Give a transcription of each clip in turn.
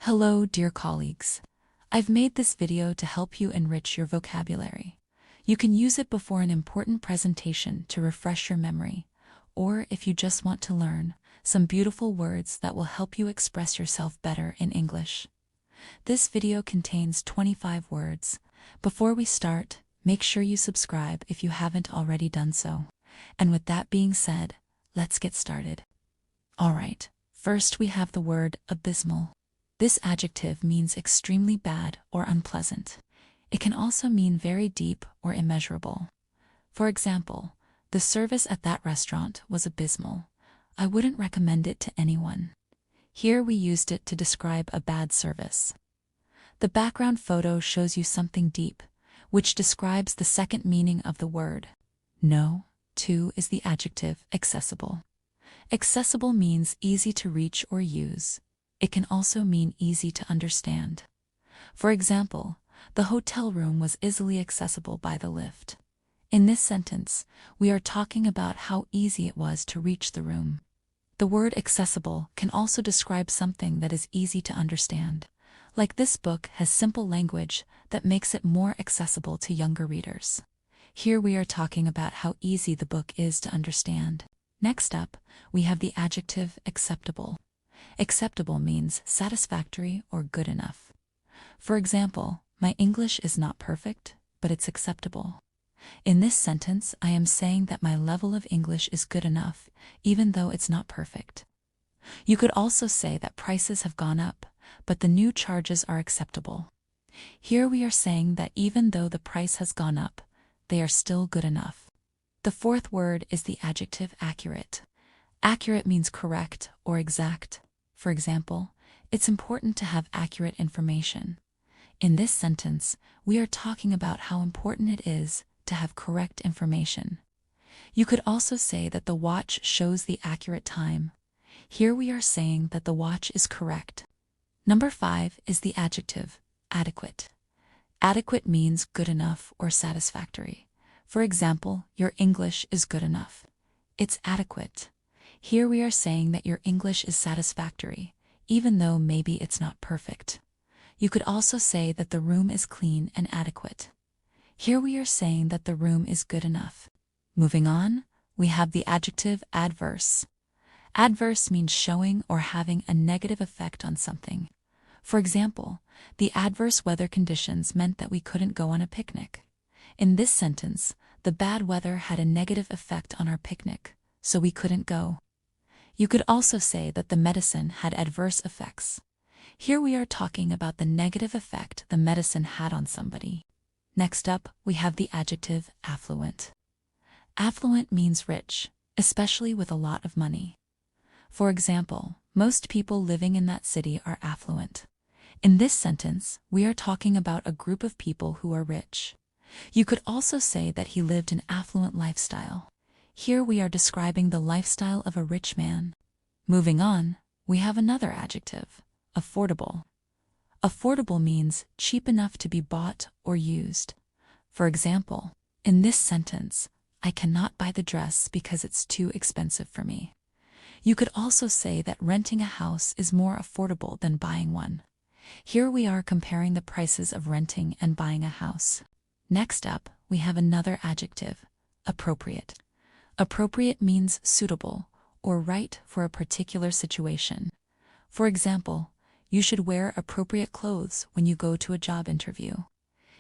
Hello, dear colleagues. I've made this video to help you enrich your vocabulary. You can use it before an important presentation to refresh your memory, or if you just want to learn some beautiful words that will help you express yourself better in English. This video contains 25 words. Before we start, make sure you subscribe if you haven't already done so. And with that being said, let's get started. Alright, first we have the word abysmal. This adjective means extremely bad or unpleasant. It can also mean very deep or immeasurable. For example, the service at that restaurant was abysmal. I wouldn't recommend it to anyone. Here we used it to describe a bad service. The background photo shows you something deep, which describes the second meaning of the word. No, too is the adjective accessible. Accessible means easy to reach or use. It can also mean easy to understand. For example, the hotel room was easily accessible by the lift. In this sentence, we are talking about how easy it was to reach the room. The word accessible can also describe something that is easy to understand. Like this book has simple language that makes it more accessible to younger readers. Here we are talking about how easy the book is to understand. Next up, we have the adjective acceptable. Acceptable means satisfactory or good enough. For example, my English is not perfect, but it's acceptable. In this sentence, I am saying that my level of English is good enough, even though it's not perfect. You could also say that prices have gone up, but the new charges are acceptable. Here we are saying that even though the price has gone up, they are still good enough. The fourth word is the adjective accurate. Accurate means correct or exact. For example, it's important to have accurate information. In this sentence, we are talking about how important it is to have correct information. You could also say that the watch shows the accurate time. Here we are saying that the watch is correct. Number 5 is the adjective adequate. Adequate means good enough or satisfactory. For example, your English is good enough. It's adequate. Here we are saying that your English is satisfactory, even though maybe it's not perfect. You could also say that the room is clean and adequate. Here we are saying that the room is good enough. Moving on, we have the adjective adverse. Adverse means showing or having a negative effect on something. For example, the adverse weather conditions meant that we couldn't go on a picnic. In this sentence, the bad weather had a negative effect on our picnic, so we couldn't go. You could also say that the medicine had adverse effects. Here we are talking about the negative effect the medicine had on somebody. Next up, we have the adjective affluent. Affluent means rich, especially with a lot of money. For example, most people living in that city are affluent. In this sentence, we are talking about a group of people who are rich. You could also say that he lived an affluent lifestyle. Here we are describing the lifestyle of a rich man. Moving on, we have another adjective, affordable. Affordable means cheap enough to be bought or used. For example, in this sentence, I cannot buy the dress because it's too expensive for me. You could also say that renting a house is more affordable than buying one. Here we are comparing the prices of renting and buying a house. Next up, we have another adjective, appropriate. Appropriate means suitable or right for a particular situation. For example, you should wear appropriate clothes when you go to a job interview.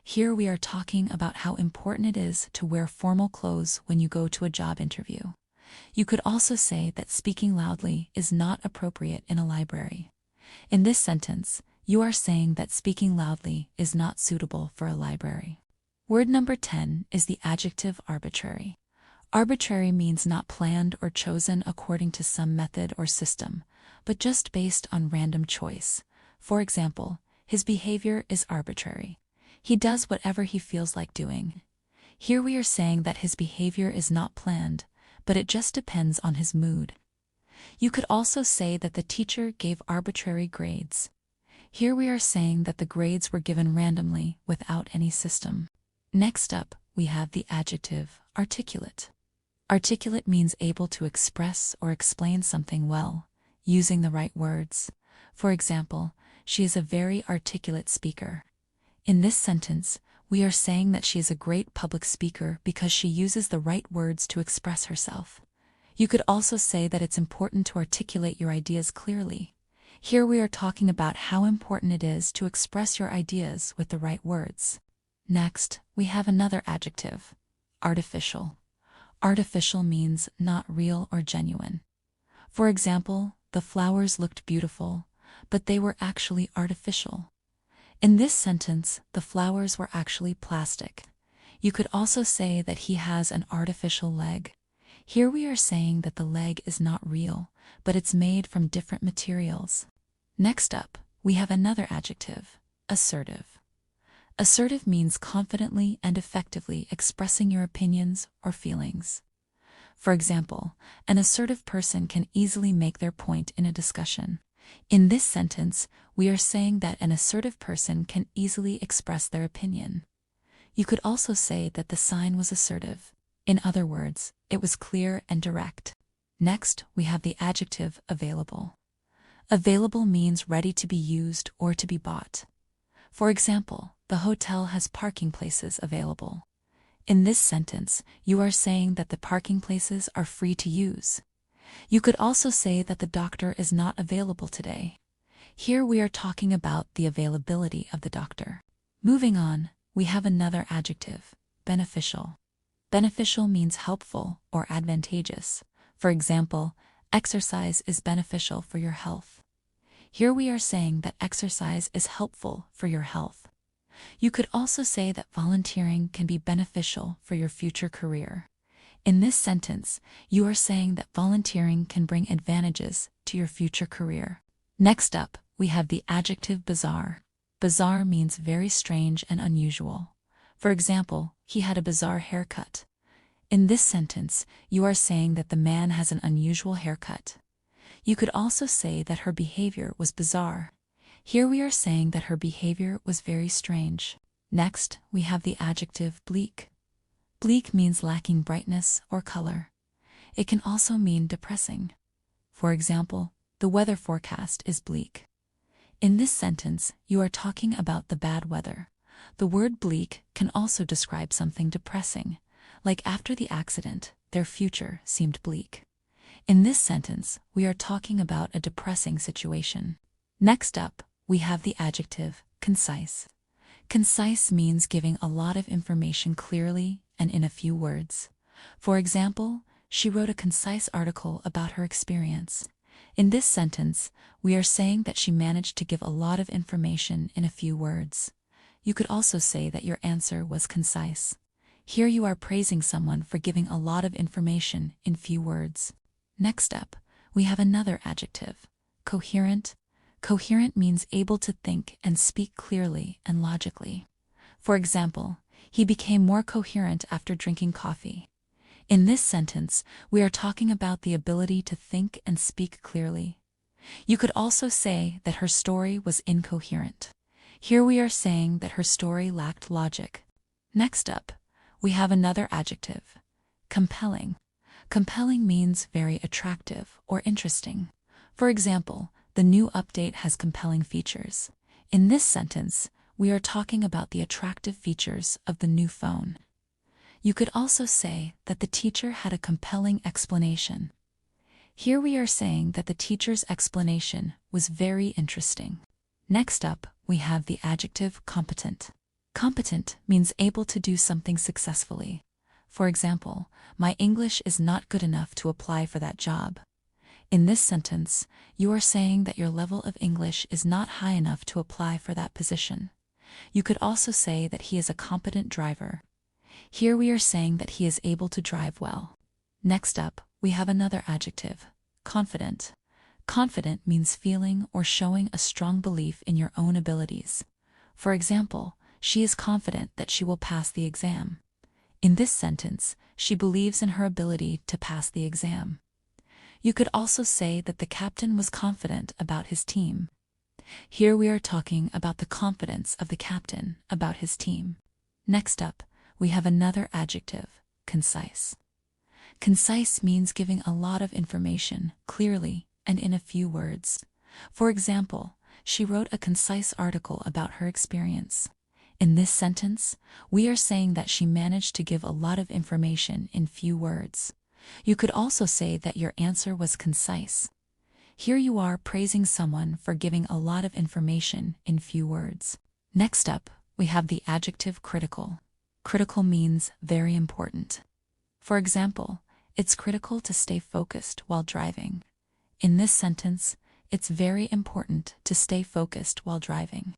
Here we are talking about how important it is to wear formal clothes when you go to a job interview. You could also say that speaking loudly is not appropriate in a library. In this sentence, you are saying that speaking loudly is not suitable for a library. Word number 10 is the adjective arbitrary. Arbitrary means not planned or chosen according to some method or system, but just based on random choice. For example, his behavior is arbitrary. He does whatever he feels like doing. Here we are saying that his behavior is not planned, but it just depends on his mood. You could also say that the teacher gave arbitrary grades. Here we are saying that the grades were given randomly without any system. Next up, we have the adjective articulate. Articulate means able to express or explain something well, using the right words. For example, she is a very articulate speaker. In this sentence, we are saying that she is a great public speaker because she uses the right words to express herself. You could also say that it's important to articulate your ideas clearly. Here we are talking about how important it is to express your ideas with the right words. Next, we have another adjective, artificial. Artificial means not real or genuine. For example, the flowers looked beautiful, but they were actually artificial. In this sentence, the flowers were actually plastic. You could also say that he has an artificial leg. Here we are saying that the leg is not real, but it's made from different materials. Next up, we have another adjective, assertive. Assertive means confidently and effectively expressing your opinions or feelings. For example, an assertive person can easily make their point in a discussion. In this sentence, we are saying that an assertive person can easily express their opinion. You could also say that the sign was assertive. In other words, it was clear and direct. Next, we have the adjective available. Available means ready to be used or to be bought. For example, the hotel has parking places available. In this sentence, you are saying that the parking places are free to use. You could also say that the doctor is not available today. Here we are talking about the availability of the doctor. Moving on, we have another adjective, beneficial. Beneficial means helpful or advantageous. For example, exercise is beneficial for your health. Here we are saying that exercise is helpful for your health. You could also say that volunteering can be beneficial for your future career. In this sentence, you are saying that volunteering can bring advantages to your future career. Next up, we have the adjective bizarre. Bizarre means very strange and unusual. For example, he had a bizarre haircut. In this sentence, you are saying that the man has an unusual haircut. You could also say that her behavior was bizarre. Here we are saying that her behavior was very strange. Next, we have the adjective bleak. Bleak means lacking brightness or color. It can also mean depressing. For example, the weather forecast is bleak. In this sentence, you are talking about the bad weather. The word bleak can also describe something depressing, like after the accident, their future seemed bleak. In this sentence, we are talking about a depressing situation. Next up, we have the adjective concise. Concise means giving a lot of information clearly and in a few words. For example, she wrote a concise article about her experience. In this sentence, we are saying that she managed to give a lot of information in a few words. You could also say that your answer was concise. Here you are praising someone for giving a lot of information in few words. Next up, we have another adjective, coherent. Coherent means able to think and speak clearly and logically. For example, he became more coherent after drinking coffee. In this sentence, we are talking about the ability to think and speak clearly. You could also say that her story was incoherent. Here we are saying that her story lacked logic. Next up, we have another adjective, compelling. Compelling means very attractive or interesting. For example, the new update has compelling features. In this sentence, we are talking about the attractive features of the new phone. You could also say that the teacher had a compelling explanation. Here we are saying that the teacher's explanation was very interesting. Next up, we have the adjective competent. Competent means able to do something successfully. For example, my English is not good enough to apply for that job. In this sentence, you are saying that your level of English is not high enough to apply for that position. You could also say that he is a competent driver. Here we are saying that he is able to drive well. Next up, we have another adjective, confident. Confident means feeling or showing a strong belief in your own abilities. For example, she is confident that she will pass the exam. In this sentence, she believes in her ability to pass the exam. You could also say that the captain was confident about his team. Here we are talking about the confidence of the captain about his team. Next up, we have another adjective, concise. Concise means giving a lot of information clearly and in a few words. For example, She wrote a concise article about her experience. In this sentence, we are saying that she managed to give a lot of information in few words. You could also say that your answer was concise. Here you are praising someone for giving a lot of information in few words. Next up, we have the adjective critical. Critical means very important. For example, it's critical to stay focused while driving. In this sentence, it's very important to stay focused while driving.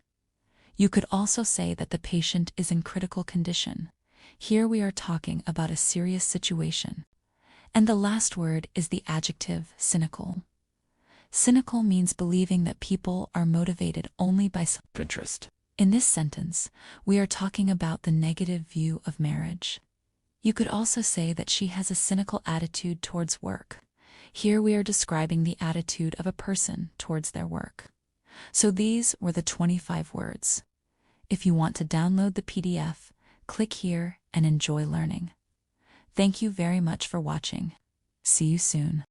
You could also say that the patient is in critical condition. Here we are talking about a serious situation. And the last word is the adjective cynical. Cynical means believing that people are motivated only by self-interest. In this sentence, we are talking about the negative view of marriage. You could also say that she has a cynical attitude towards work. Here we are describing the attitude of a person towards their work. So these were the 25 words. If you want to download the PDF, click here and enjoy learning. Thank you very much for watching. See you soon.